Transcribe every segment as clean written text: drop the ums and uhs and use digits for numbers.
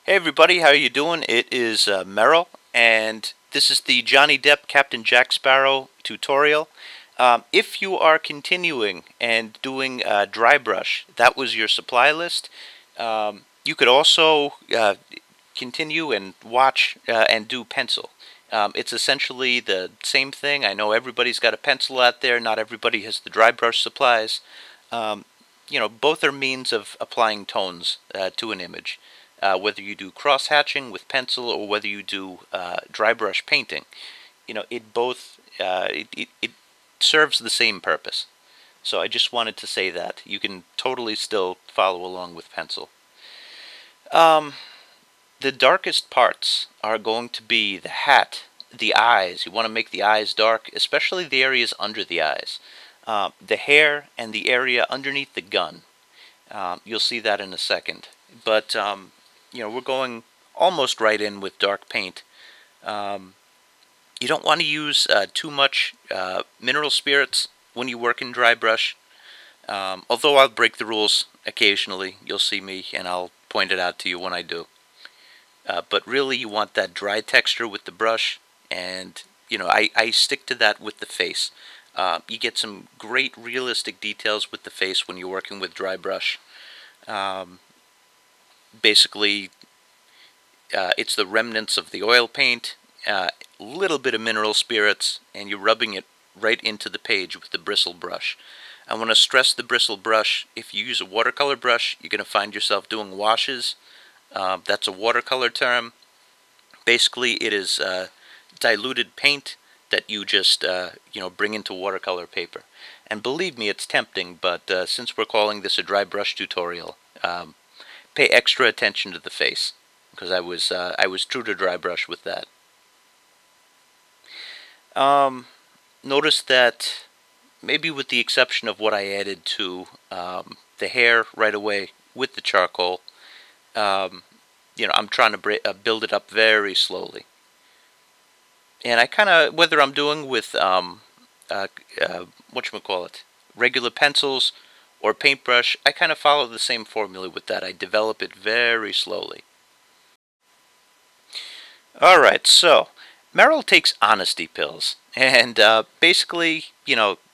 Hey everybody, how you doing? It is Merrill, and this is the Johnny Depp Captain Jack Sparrow tutorial. If you are continuing and doing dry brush, that was your supply list. You could also continue and watch and do pencil. It's essentially the same thing. I know everybody's got a pencil out there. Not everybody has the dry brush supplies. Both are means of applying tones to an image. Whether you do cross hatching with pencil or whether you do dry brush painting, it serves the same purpose. So I just wanted to say that you can totally still follow along with pencil. The darkest parts are going to be the hat, the eyes. You want to make the eyes dark, especially the areas under the eyes. The hair and the area underneath the gun. You'll see that in a second. But we're going almost right in with dark paint. You don't want to use too much mineral spirits when you work in dry brush. Although I'll break the rules occasionally. You'll see me and I'll point it out to you when I do. But really you want that dry texture with the brush, and I stick to that with the face. You get some great realistic details with the face when you're working with dry brush. Basically, it's the remnants of the oil paint, a little bit of mineral spirits, and you're rubbing it right into the page with the bristle brush. I want to stress the bristle brush. If you use a watercolor brush, you're going to find yourself doing washes. That's a watercolor term. Basically, it is diluted paint that you just bring into watercolor paper. And believe me, it's tempting, but since we're calling this a dry brush tutorial, pay extra attention to the face, because I was true to dry brush with that. Notice that, maybe with the exception of what I added to the hair right away with the charcoal, I'm trying to build it up very slowly. And I kind of, whether I'm doing with regular pencils or paintbrush, I kind of follow the same formula with that. I develop it very slowly. Alright, so Merrill takes honesty pills, and basically,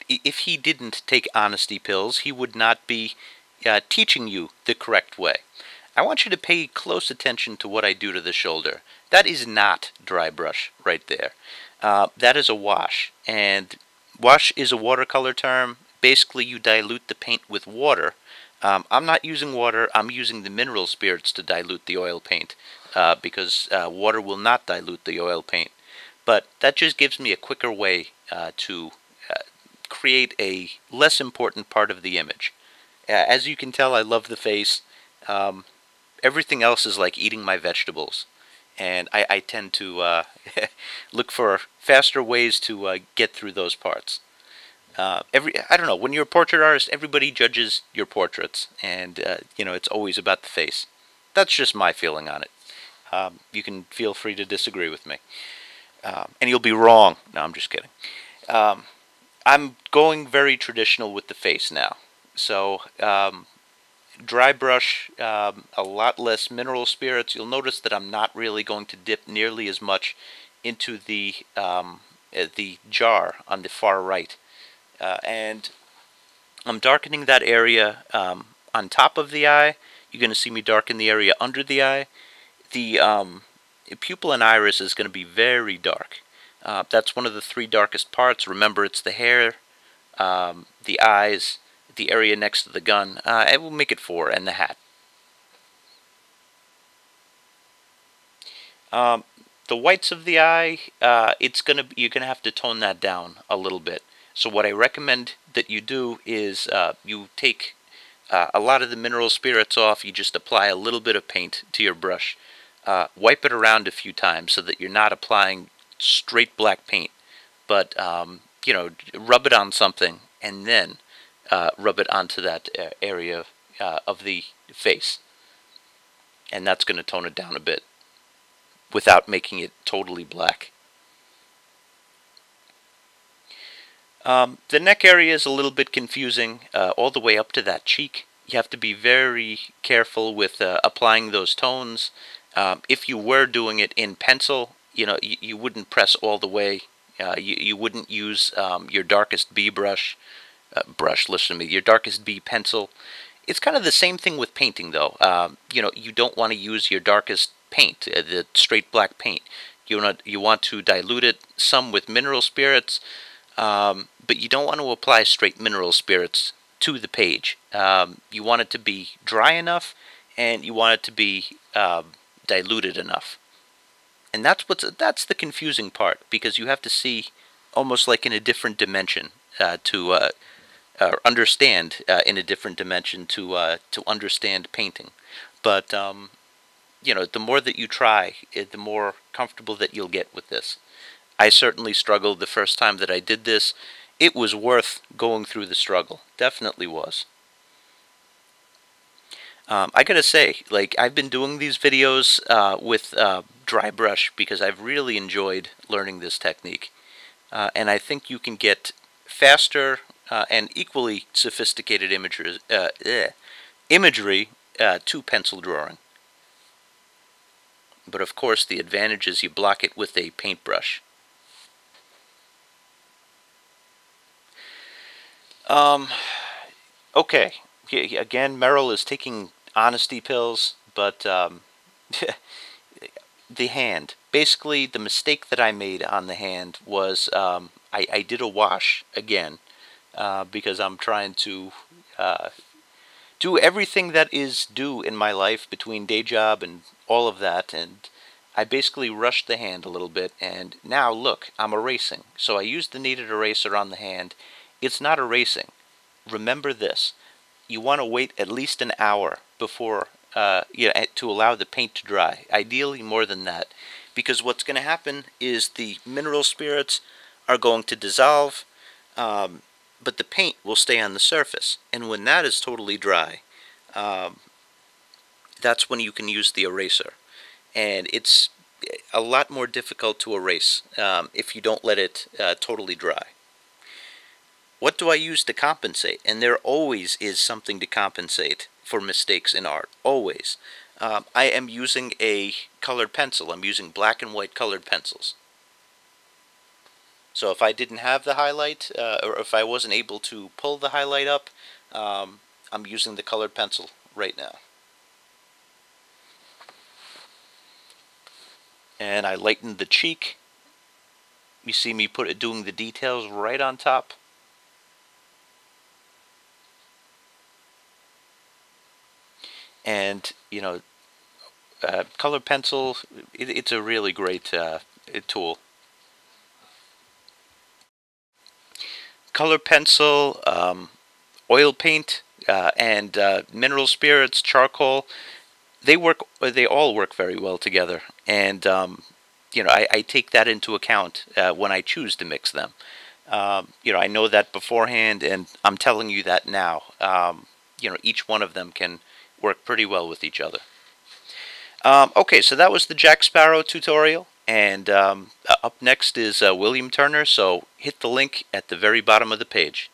if he didn't take honesty pills, he would not be teaching you the correct way. I want you to pay close attention to what I do to the shoulder. That is not dry brush right there. That is a wash, and wash is a watercolor term. Basically, you dilute the paint with water. I'm not using water. I'm using the mineral spirits to dilute the oil paint, because water will not dilute the oil paint. But that just gives me a quicker way to create a less important part of the image. As you can tell, I love the face. Everything else is like eating my vegetables, and I tend to look for faster ways to get through those parts. I don't know, when you're a portrait artist, everybody judges your portraits, and it's always about the face. That's just my feeling on it. You can feel free to disagree with me, and you'll be wrong. No, I'm just kidding. I'm going very traditional with the face now, so dry brush, a lot less mineral spirits. You'll notice that I'm not really going to dip nearly as much into the jar on the far right. And I'm darkening that area on top of the eye. You're going to see me darken the area under the eye. The pupil and iris is going to be very dark. That's one of the three darkest parts. Remember, it's the hair, the eyes, the area next to the gun. I will make it 4, and the hat. The whites of the eye, you're gonna have to tone that down a little bit. So what I recommend that you do is you take a lot of the mineral spirits off. You just apply a little bit of paint to your brush. Wipe it around a few times so that you're not applying straight black paint, but rub it on something and then rub it onto that area of the face, and that's going to tone it down a bit without making it totally black. The neck area is a little bit confusing, all the way up to that cheek. You have to be very careful with applying those tones. If you were doing it in pencil, you wouldn't press all the way. You wouldn't use your darkest B listen to me, your darkest B pencil. It's kind of the same thing with painting, though. You don't want to use your darkest paint, the straight black paint. You want to dilute it some with mineral spirits, but you don't want to apply straight mineral spirits to the page. You want it to be dry enough, and you want it to be diluted enough. And that's the confusing part, because you have to see almost like in a different dimension to understand in a different dimension to understand painting. But the more that you try, the more comfortable that you'll get with this. I certainly struggled the first time that I did this. It was worth going through the struggle. Definitely was. I gotta say, like, I've been doing these videos with dry brush because I've really enjoyed learning this technique. And I think you can get faster and equally sophisticated imagery to pencil drawing. But of course, the advantage is you block it with a paintbrush. Okay. Again, Merrill is taking honesty pills, but the hand. Basically, the mistake that I made on the hand was I did a wash again because I'm trying to do everything that is due in my life between day job and all of that, and I basically rushed the hand a little bit, and now look, I'm erasing. So I used the kneaded eraser on the hand. It's not erasing. Remember this. You want to wait at least an hour before to allow the paint to dry. Ideally more than that, because what's going to happen is the mineral spirits are going to dissolve, but the paint will stay on the surface. And when that is totally dry, that's when you can use the eraser. And it's a lot more difficult to erase if you don't let it totally dry. What do I use to compensate? And there always is something to compensate for mistakes in art. Always. I am using a colored pencil. I'm using black and white colored pencils. So if I didn't have the highlight, or if I wasn't able to pull the highlight up, I'm using the colored pencil right now. And I lightened the cheek. You see me doing the details right on top. And, color pencil, it's a really great tool. Color pencil, oil paint, and mineral spirits, charcoal, they all work very well together. And, I take that into account when I choose to mix them. I know that beforehand, and I'm telling you that now. Each one of them can work pretty well with each other. Okay, so that was the Jack Sparrow tutorial, and up next is William Turner, so hit the link at the very bottom of the page.